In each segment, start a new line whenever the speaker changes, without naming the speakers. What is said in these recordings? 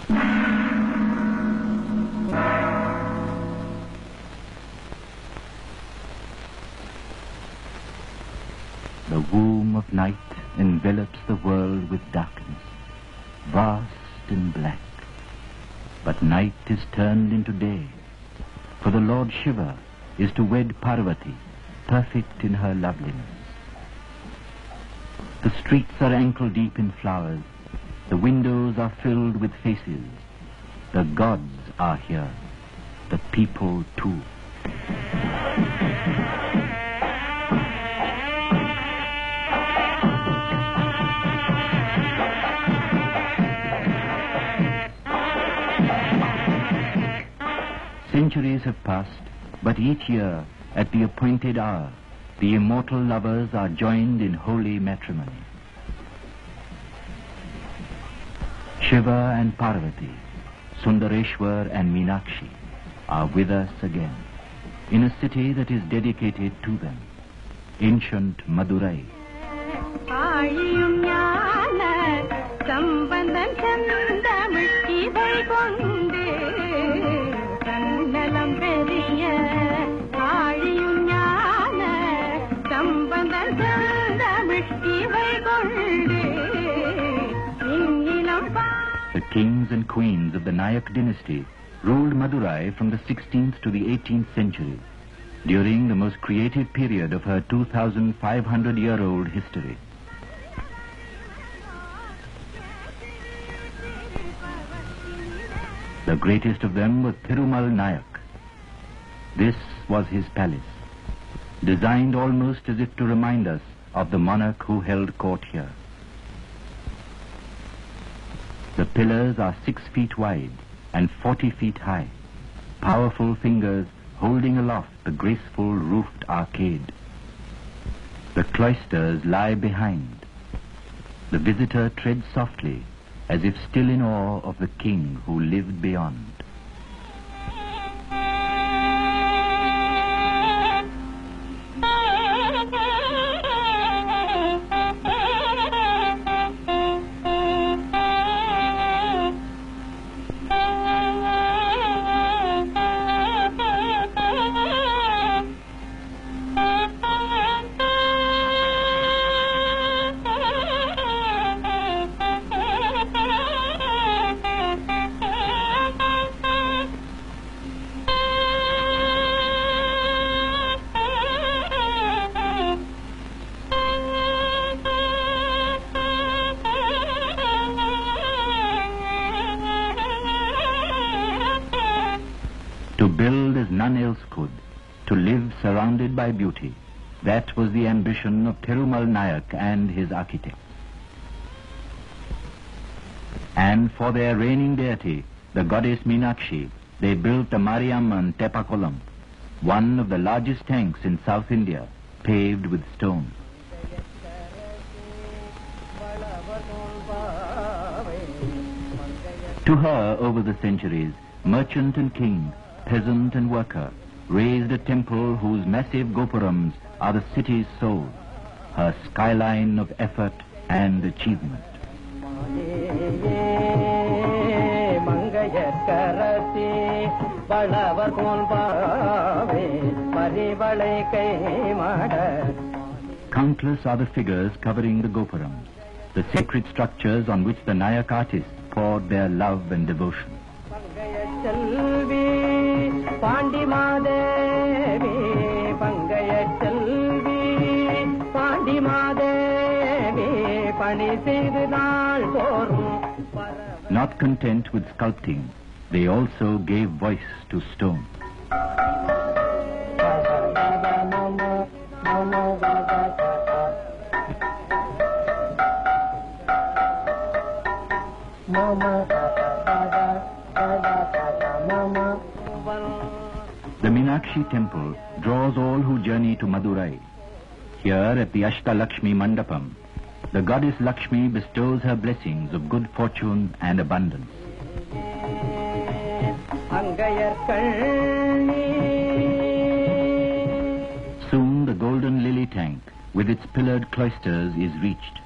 The womb of night envelops the world with darkness, vast and black. But night is turned into day, for the Lord Shiva is to wed Parvati, perfect in her loveliness. The streets are ankle-deep in flowers, the windows are filled with faces. The gods are here, the people too. Centuries have passed, but each year, at the appointed hour, the immortal lovers are joined in holy matrimony. Shiva and Parvati, Sundareshwar and Meenakshi are with us again, in a city that is dedicated to them, ancient Madurai. The kings and queens of the Nayak dynasty ruled Madurai from the 16th to the 18th century, during the most creative period of her 2,500-year-old history. The greatest of them was Thirumal Nayak. This was his palace, designed almost as if to remind us of the monarch who held court here. The pillars are 6 feet wide and 40 feet high, powerful fingers holding aloft the graceful roofed arcade. The cloisters lie behind. The visitor treads softly, as if still in awe of the king who lived beyond. To build as none else could, to live surrounded by beauty, that was the ambition of Thirumal Nayak and his architects. And for their reigning deity, the goddess Meenakshi, they built a Mariamman Tepakolam, one of the largest tanks in South India, paved with stone. To her, over the centuries, merchant and king, peasant and worker, raised a temple whose massive gopurams are the city's soul, her skyline of effort and achievement. Countless are the figures covering the gopurams, the sacred structures on which the Nayak artists poured their love and devotion. Not content with sculpting, they also gave voice to stone. The Meenakshi temple draws all who journey to Madurai. Here at the Ashtalakshmi Mandapam, the goddess Lakshmi bestows her blessings of good fortune and abundance. Soon the golden lily tank with its pillared cloisters is reached.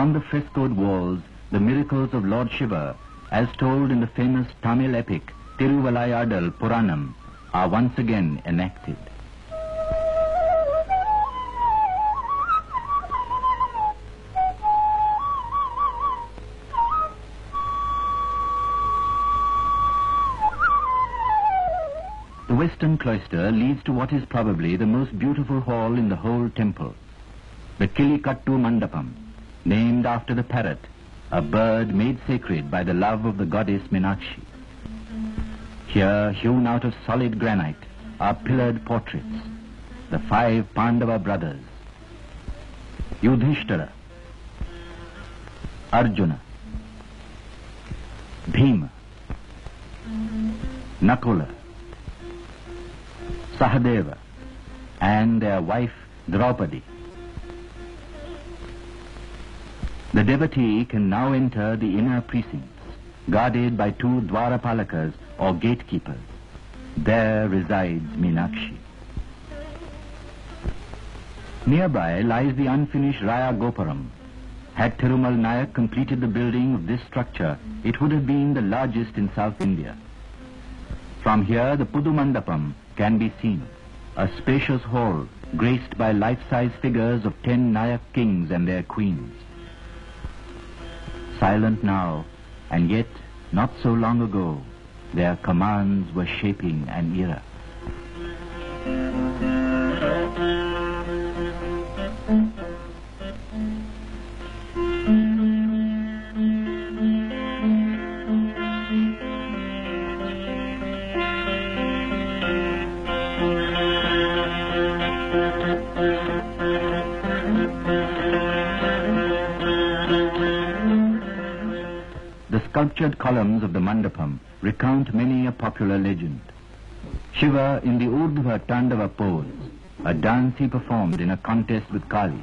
On the frescoed walls, the miracles of Lord Shiva, as told in the famous Tamil epic Tiruvalayadal Puranam, are once again enacted. The western cloister leads to what is probably the most beautiful hall in the whole temple, the Kilikattu Mandapam, named after the parrot, a bird made sacred by the love of the goddess Meenakshi. Here, hewn out of solid granite, are pillared portraits, the 5 Pandava brothers, Yudhishthira, Arjuna, Bhima, Nakula, Sahadeva, and their wife Draupadi. The devotee can now enter the inner precincts, guarded by 2 Dwarapalakas or gatekeepers. There resides Meenakshi. Nearby lies the unfinished Raya Gopuram. Had Thirumal Nayak completed the building of this structure, it would have been the largest in South India. From here, the Pudu Mandapam can be seen, a spacious hall graced by life-size figures of 10 Nayak kings and their queens. Silent now, and yet not so long ago, their commands were shaping an era. The sculptured columns of the Mandapam recount many a popular legend. Shiva in the Urdhva Tandava pose, a dance he performed in a contest with Kali.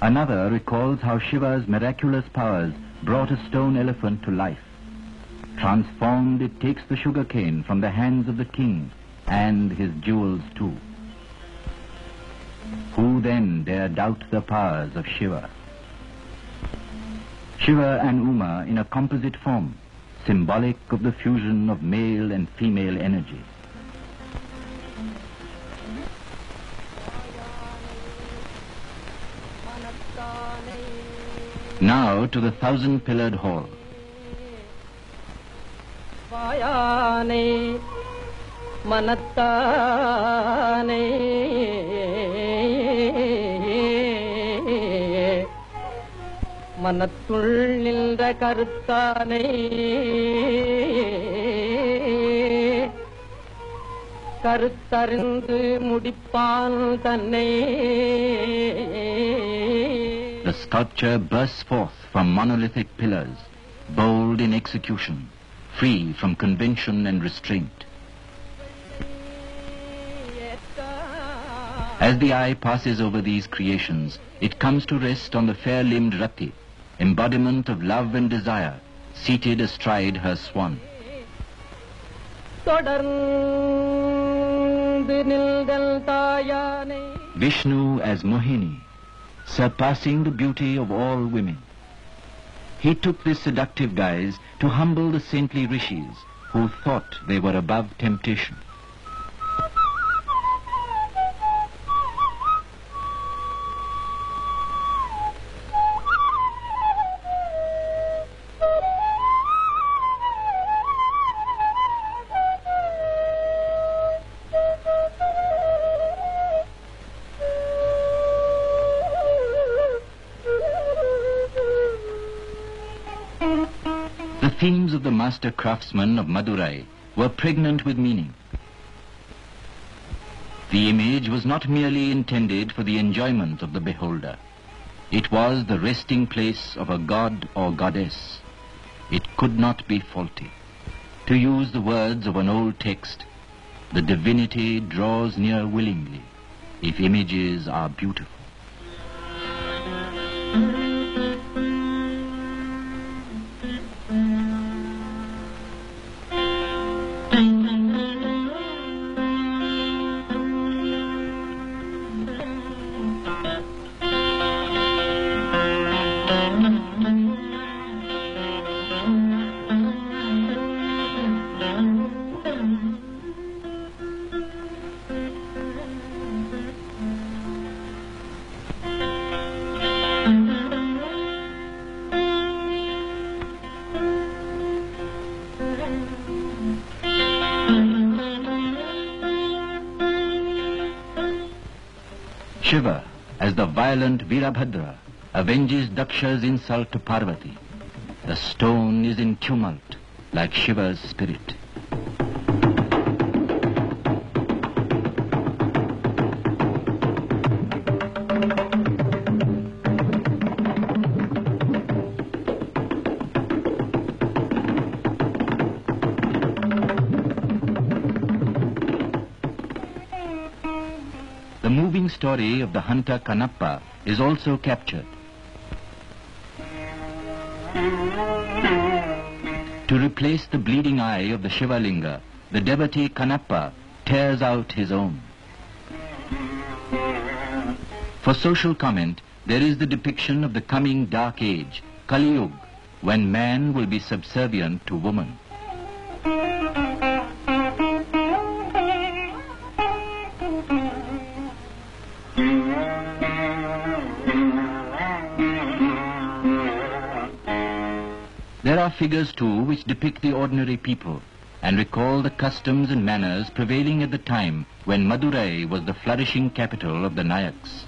Another recalls how Shiva's miraculous powers brought a stone elephant to life. Transformed, it takes the sugar cane from the hands of the king and his jewels too. Who then dare doubt the powers of Shiva? Shiva and Uma in a composite form, symbolic of the fusion of male and female energy. Now to the 1,000-pillared hall. The sculpture bursts forth from monolithic pillars, bold in execution, free from convention and restraint. As the eye passes over these creations, it comes to rest on the fair-limbed Rati, embodiment of love and desire, seated astride her swan. Vishnu as Mohini, surpassing the beauty of all women. He took this seductive guise to humble the saintly rishis who thought they were above temptation. The themes of the master craftsmen of Madurai were pregnant with meaning. The image was not merely intended for the enjoyment of the beholder. It was the resting place of a god or goddess. It could not be faulty. To use the words of an old text, The divinity draws near willingly, if images are beautiful. Shiva, as the violent Virabhadra, avenges Daksha's insult to Parvati. The stone is in tumult, like Shiva's spirit. The moving story of the hunter Kanappa is also captured. To replace the bleeding eye of the Shiva Linga, the devotee Kanappa tears out his own. For social comment, there is the depiction of the coming dark age, Kali Yuga, when man will be subservient to woman. There are figures too which depict the ordinary people and recall the customs and manners prevailing at the time when Madurai was the flourishing capital of the Nayaks.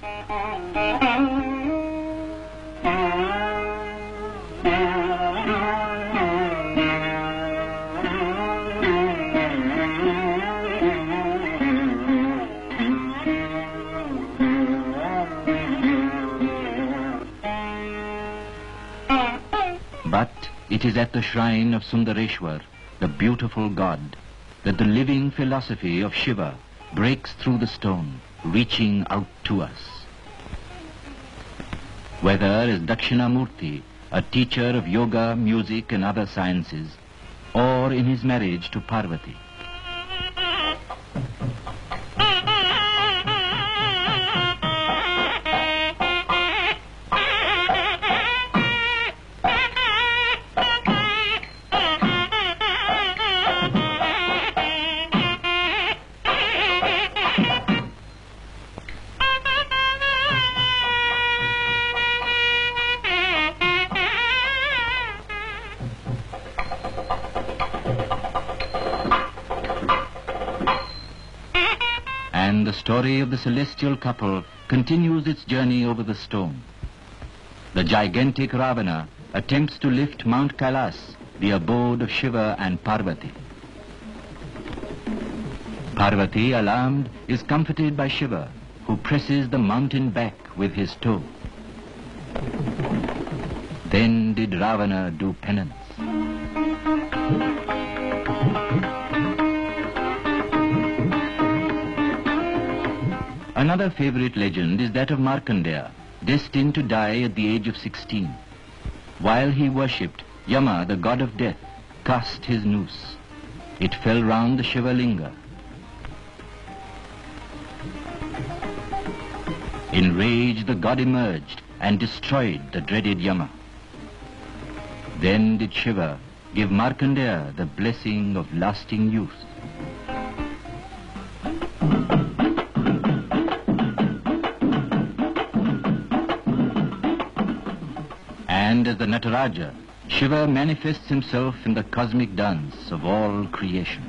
But it is at the shrine of Sundareshwar, the beautiful god, that the living philosophy of Shiva breaks through the stone, reaching out to us. Whether as Dakshinamurti, a teacher of yoga, music and other sciences, or in his marriage to Parvati. And the story of the celestial couple continues its journey over the stone. The gigantic Ravana attempts to lift Mount Kailas, the abode of Shiva and Parvati. Parvati, alarmed, is comforted by Shiva, who presses the mountain back with his toe. Then did Ravana do penance. Another favorite legend is that of Markandeya, destined to die at the age of 16. While he worshipped, Yama, the god of death, cast his noose. It fell round the Shiva Linga. Enraged, the god emerged and destroyed the dreaded Yama. Then did Shiva give Markandeya the blessing of lasting youth. And as the Nataraja, Shiva manifests himself in the cosmic dance of all creation.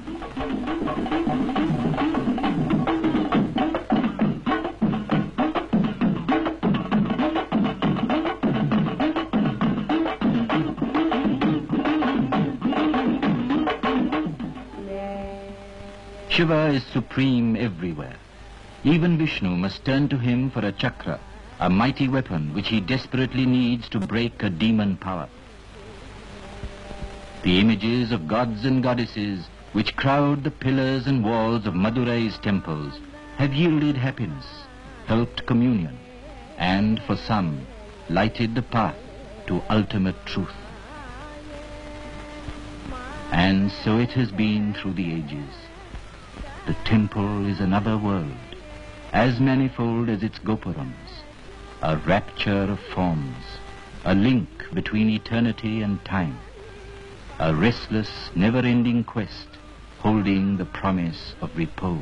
Shiva is supreme everywhere. Even Vishnu must turn to him for a chakra, a mighty weapon which he desperately needs to break a demon power. The images of gods and goddesses which crowd the pillars and walls of Madurai's temples, have yielded happiness, helped communion, and for some, lighted the path to ultimate truth. And so it has been through the ages. The temple is another world, as manifold as its gopurams, a rapture of forms, a link between eternity and time, a restless, never-ending quest holding the promise of repose.